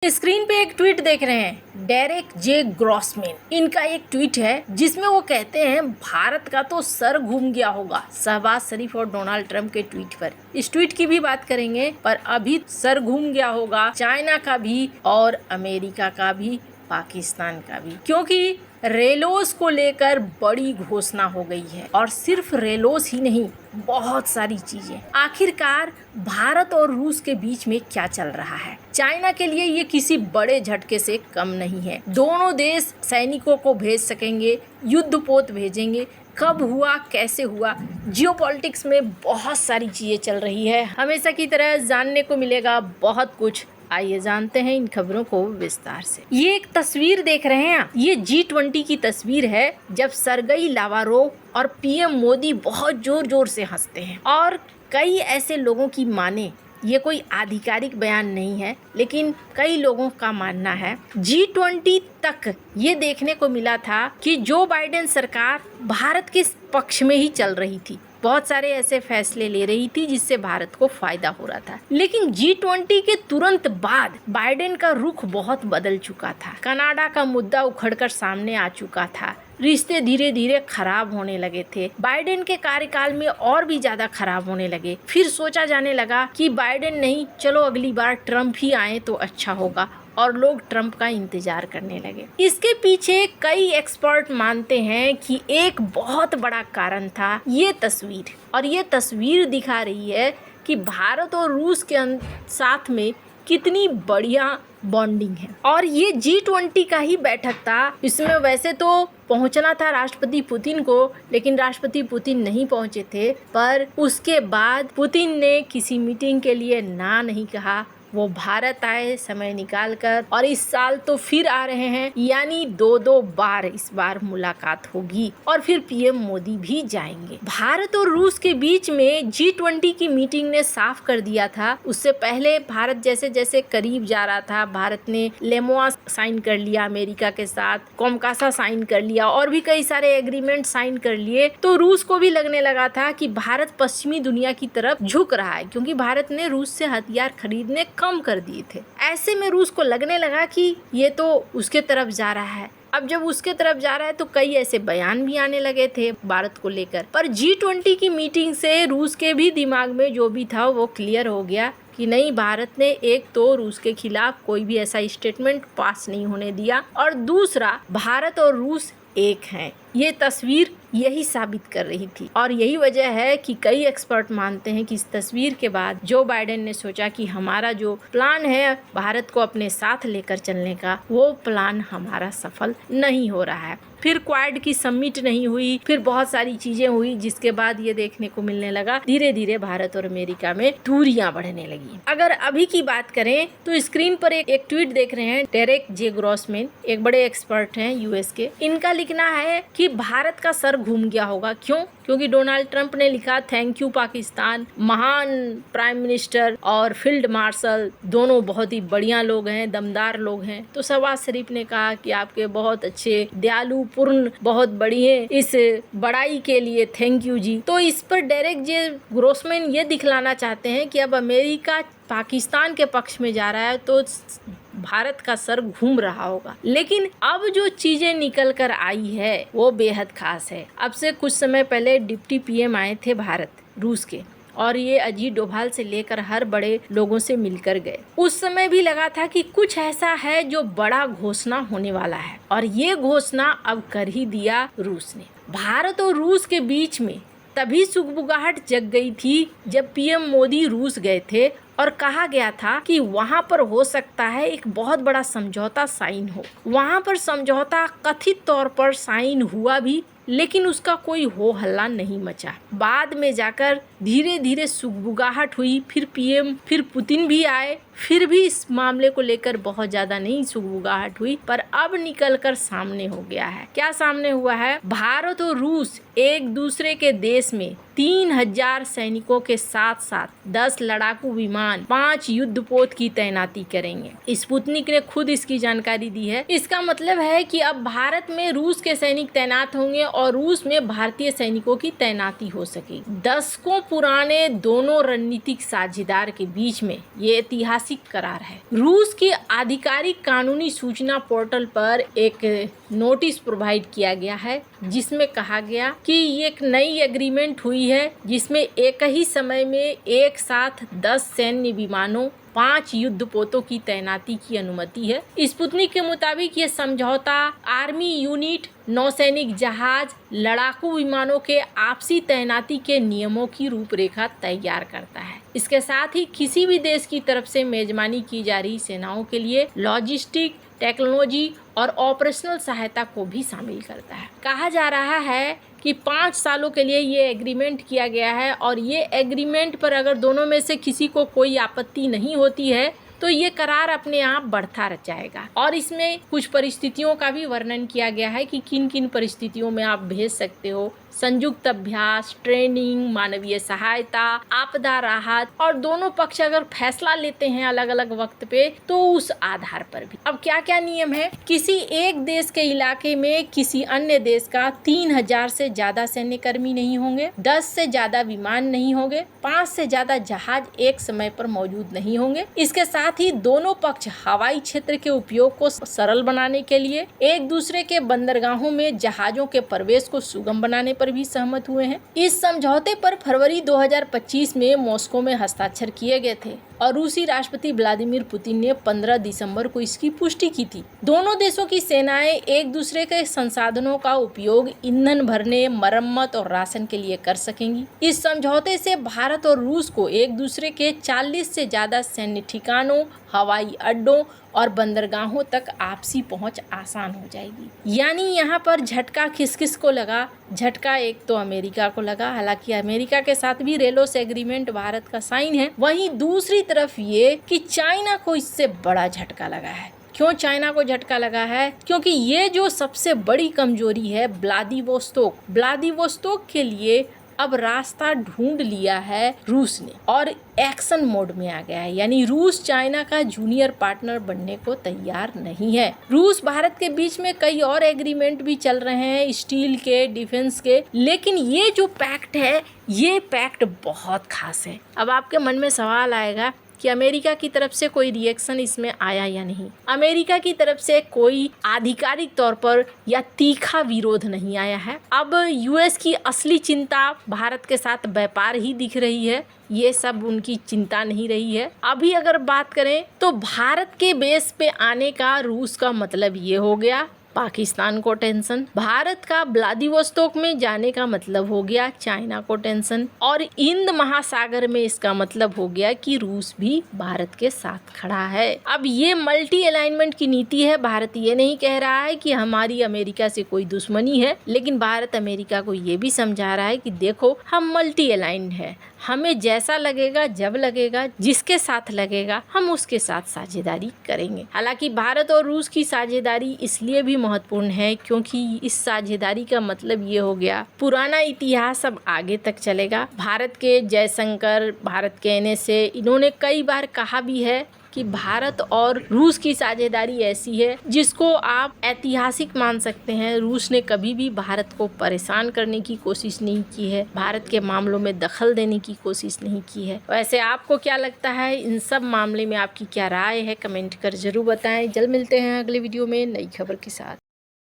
Screen पे एक tweet देख रहे हैं, डेरेक जे ग्रॉसमैन। इनका एक ट्वीट है जिसमें वो कहते हैं भारत का तो सर घूम गया होगा शहबाज शरीफ और डोनाल्ड ट्रंप के ट्वीट पर। इस ट्वीट की भी बात करेंगे, पर अभी सर घूम गया होगा चाइना का भी और अमेरिका का भी, पाकिस्तान का भी, क्योंकि रेलोस को लेकर बड़ी घोषणा हो गई है। और सिर्फ रेलोस ही नहीं, बहुत सारी चीजें। आखिरकार भारत और रूस के बीच में क्या चल रहा है? चाइना के लिए ये किसी बड़े झटके से कम नहीं है। दोनों देश सैनिकों को भेज सकेंगे, युद्धपोत भेजेंगे। कब हुआ, कैसे हुआ, जियोपॉलिटिक्स में बहुत सारी चीजें चल रही है। हमेशा की तरह जानने को मिलेगा बहुत कुछ। आइए जानते हैं इन खबरों को विस्तार से। ये एक तस्वीर देख रहे हैं, ये G20 की तस्वीर है, जब सरगई लावारोव और पीएम मोदी बहुत जोर जोर से हंसते हैं। और कई ऐसे लोगों की माने, ये कोई आधिकारिक बयान नहीं है, लेकिन कई लोगों का मानना है G20 तक ये देखने को मिला था कि जो बाइडेन सरकार भारत के पक्ष में ही चल रही थी, बहुत सारे ऐसे फैसले ले रही थी जिससे भारत को फायदा हो रहा था। लेकिन G20 के तुरंत बाद बाइडेन का रुख बहुत बदल चुका था। कनाडा का मुद्दा उखड़कर सामने आ चुका था। रिश्ते धीरे धीरे खराब होने लगे थे। बाइडेन के कार्यकाल में और भी ज्यादा खराब होने लगे। फिर सोचा जाने लगा कि बाइडेन नहीं, चलो अगली बार ट्रंप ही आए तो अच्छा होगा, और लोग ट्रंप का इंतजार करने लगे। इसके पीछे कई एक्सपर्ट मानते हैं कि एक बहुत बड़ा कारण था ये तस्वीर। और ये तस्वीर दिखा रही है कि भारत और रूस के साथ में कितनी बढ़िया बॉन्डिंग है। और ये G20 का ही बैठक था। इसमें वैसे तो पहुंचना था राष्ट्रपति पुतिन को, लेकिन राष्ट्रपति पुतिन नहीं पहुंचे थे। पर उसके बाद पुतिन ने किसी मीटिंग के लिए ना नहीं कहा। वो भारत आए समय निकाल कर, और इस साल तो फिर आ रहे हैं, यानी दो बार इस बार मुलाकात होगी। और फिर पीएम मोदी भी जाएंगे। भारत और रूस के बीच में G20 की मीटिंग ने साफ कर दिया था। उससे पहले भारत जैसे जैसे करीब जा रहा था, भारत ने लेमोआ साइन कर लिया अमेरिका के साथ, कोमकासा साइन कर लिया, और भी कई सारे एग्रीमेंट साइन कर लिए। तो रूस को भी लगने लगा था कि भारत पश्चिमी दुनिया की तरफ झुक रहा है, क्योंकि भारत ने रूस से हथियार खरीदने कम कर दिए थे। ऐसे में रूस को लगने लगा कि ये तो उसके तरफ जा रहा है। अब जब उसके तरफ जा रहा है तो कई ऐसे बयान भी आने लगे थे भारत को लेकर। पर G20 की मीटिंग से रूस के भी दिमाग में जो भी था वो क्लियर हो गया कि नहीं, भारत ने एक तो रूस के खिलाफ कोई भी ऐसा स्टेटमेंट पास नहीं होने दिया, और दूसरा भारत और रूस एक हैं। ये तस्वीर यही साबित कर रही थी। और यही वजह है कि कई एक्सपर्ट मानते हैं कि इस तस्वीर के बाद जो बाइडेन ने सोचा कि हमारा जो प्लान है भारत को अपने साथ लेकर चलने का, वो प्लान हमारा सफल नहीं हो रहा है। फिर क्वाड की समिट नहीं हुई, फिर बहुत सारी चीजें हुई, जिसके बाद ये देखने को मिलने लगा धीरे धीरे भारत और अमेरिका में दूरियां बढ़ने लगी। अगर अभी की बात करें तो स्क्रीन पर एक ट्वीट देख रहे हैं, डेरेक जे ग्रॉसमैन, एक बड़े एक्सपर्ट हैं यूएस के। इनका लिखना है कि भारत का सर घूम गया होगा। क्यों? क्योंकि डोनाल्ड ट्रंप ने लिखा थैंक यू पाकिस्तान, महान प्राइम मिनिस्टर और फील्ड मार्शल दोनों बहुत ही बढ़िया लोग हैं, दमदार लोग हैं। तो शहबाज शरीफ ने कहा कि आपके बहुत अच्छे, दयालु पूर्ण, बहुत बढ़िया, इस बड़ाई के लिए थैंक यू जी। तो इस पर डेरेक जे ग्रॉसमैन ये दिखलाना चाहते हैं कि अब अमेरिका पाकिस्तान के पक्ष में जा रहा है तो भारत का सर घूम रहा होगा। लेकिन अब जो चीजें निकल कर आई है वो बेहद खास है। अब से कुछ समय पहले डिप्टी पीएम आए थे भारत रूस के, और ये अजीत डोभाल से लेकर हर बड़े लोगों से मिलकर गए। उस समय भी लगा था कि कुछ ऐसा है जो बड़ा घोषणा होने वाला है, और ये घोषणा अब कर ही दिया रूस ने। भारत और रूस के बीच में तभी सुगबुगाहट जग गई थी जब पीएम मोदी रूस गए थे, और कहा गया था कि वहां पर हो सकता है एक बहुत बड़ा समझौता साइन हो। वहां पर समझौता कथित तौर पर साइन हुआ भी, लेकिन उसका कोई हो हल्ला नहीं मचा। बाद में जाकर धीरे धीरे सुगबुगाहट हुई, फिर पीएम, फिर पुतिन भी आए, फिर भी इस मामले को लेकर बहुत ज्यादा नहीं सुगबुगाहट हुई। पर अब निकलकर सामने हो गया है। क्या सामने हुआ है? भारत और रूस एक दूसरे के देश में 3000 सैनिकों के साथ साथ 10 लड़ाकू विमान, 5 युद्धपोत की तैनाती करेंगे। स्पुतनिक ने खुद इसकी जानकारी दी है। इसका मतलब है कि अब भारत में रूस के सैनिक तैनात होंगे और रूस में भारतीय सैनिकों की तैनाती हो सकेगी। दशकों पुराने दोनों रणनीतिक साझेदार के बीच में ये ऐतिहासिक करार है। रूस की आधिकारिक कानूनी सूचना पोर्टल पर एक नोटिस प्रोवाइड किया गया है जिसमें कहा गया कि एक नई एग्रीमेंट हुई है जिसमें एक ही समय में एक साथ 10 सैन्य विमानों 5 युद्धपोतों की तैनाती की अनुमति है। स्पुतनिक के मुताबिक ये समझौता आर्मी यूनिट, नौसैनिक जहाज, लड़ाकू विमानों के आपसी तैनाती के नियमों की रूपरेखा तैयार करता है। इसके साथ ही किसी भी देश की तरफ से मेजबानी की जा रही सेनाओं के लिए लॉजिस्टिक, टेक्नोलॉजी और ऑपरेशनल सहायता को भी शामिल करता है। कहा जा रहा है कि 5 सालों के लिए ये एग्रीमेंट किया गया है और ये एग्रीमेंट पर अगर दोनों में से किसी को कोई आपत्ति नहीं होती है तो ये करार अपने आप बढ़ता जाएगा। और इसमें कुछ परिस्थितियों का भी वर्णन किया गया है कि किन किन परिस्थितियों में आप भेज सकते हो। संयुक्त अभ्यास, ट्रेनिंग, मानवीय सहायता, आपदा राहत, और दोनों पक्ष अगर फैसला लेते हैं अलग अलग वक्त पे तो उस आधार पर भी। अब क्या क्या नियम है? किसी एक देश के इलाके में किसी अन्य देश का 3000 से ज्यादा सैन्य कर्मी नहीं होंगे, 10 से ज्यादा विमान नहीं होंगे, 5 से ज्यादा जहाज एक समय पर मौजूद नहीं होंगे। इसके साथ ही दोनों पक्ष हवाई क्षेत्र के उपयोग को सरल बनाने के लिए एक दूसरे के बंदरगाहों में जहाजों के प्रवेश को सुगम बनाने पर भी सहमत हुए हैं। इस समझौते पर फरवरी 2025 में मॉस्को में हस्ताक्षर किए गए थे और रूसी राष्ट्रपति व्लादिमीर पुतिन ने 15 दिसंबर को इसकी पुष्टि की थी। दोनों देशों की सेनाएं एक दूसरे के संसाधनों का उपयोग ईंधन भरने, मरम्मत और राशन के लिए कर सकेंगी। इस समझौते से भारत और रूस को एक दूसरे के 40 से ज्यादा सैन्य ठिकानों, हवाई अड्डों और बंदरगाहों तक आपसी पहुंच आसान हो जाएगी। यानी यहाँ पर झटका किस को लगा? झटका एक तो अमेरिका को लगा, हालांकि अमेरिका के साथ भी रेलोस एग्रीमेंट भारत का साइन है। वहीं दूसरी तरफ ये कि चाइना को इससे बड़ा झटका लगा है। क्यों चाइना को झटका लगा है? क्योंकि ये जो सबसे बड़ी कमजोरी है व्लादिवोस्तोक के लिए अब रास्ता ढूंढ लिया है रूस ने और एक्शन मोड में आ गया है। यानी रूस चाइना का जूनियर पार्टनर बनने को तैयार नहीं है। रूस भारत के बीच में कई और एग्रीमेंट भी चल रहे हैं, स्टील के, डिफेंस के, लेकिन ये जो पैक्ट है ये पैक्ट बहुत खास है। अब आपके मन में सवाल आएगा कि अमेरिका की तरफ से कोई रिएक्शन इसमें आया या नहीं। अमेरिका की तरफ से कोई आधिकारिक तौर पर या तीखा विरोध नहीं आया है। अब यूएस की असली चिंता भारत के साथ व्यापार ही दिख रही है, ये सब उनकी चिंता नहीं रही है। अभी अगर बात करें तो भारत के बेस पे आने का रूस का मतलब ये हो गया पाकिस्तान को टेंशन, भारत का व्लादिवोस्तोक में जाने का मतलब हो गया चाइना को टेंशन, और हिंद महासागर में इसका मतलब हो गया कि रूस भी भारत के साथ खड़ा है। अब ये मल्टी अलाइनमेंट की नीति है। भारत ये नहीं कह रहा है कि हमारी अमेरिका से कोई दुश्मनी है, लेकिन भारत अमेरिका को ये भी समझा रहा है कि देखो हम मल्टी अलाइंड है, हमें जैसा लगेगा, जब लगेगा, जिसके साथ लगेगा हम उसके साथ साझेदारी करेंगे। हालांकि भारत और रूस की साझेदारी इसलिए भी महत्वपूर्ण है क्योंकि इस साझेदारी का मतलब ये हो गया पुराना इतिहास अब आगे तक चलेगा। भारत के जयशंकर, भारत के NSA, इन्होंने कई बार कहा भी है कि भारत और रूस की साझेदारी ऐसी है जिसको आप ऐतिहासिक मान सकते हैं। रूस ने कभी भी भारत को परेशान करने की कोशिश नहीं की है, भारत के मामलों में दखल देने की कोशिश नहीं की है। वैसे आपको क्या लगता है, इन सब मामले में आपकी क्या राय है? कमेंट कर जरूर बताएं। जल्द मिलते हैं अगले वीडियो में नई खबर के साथ।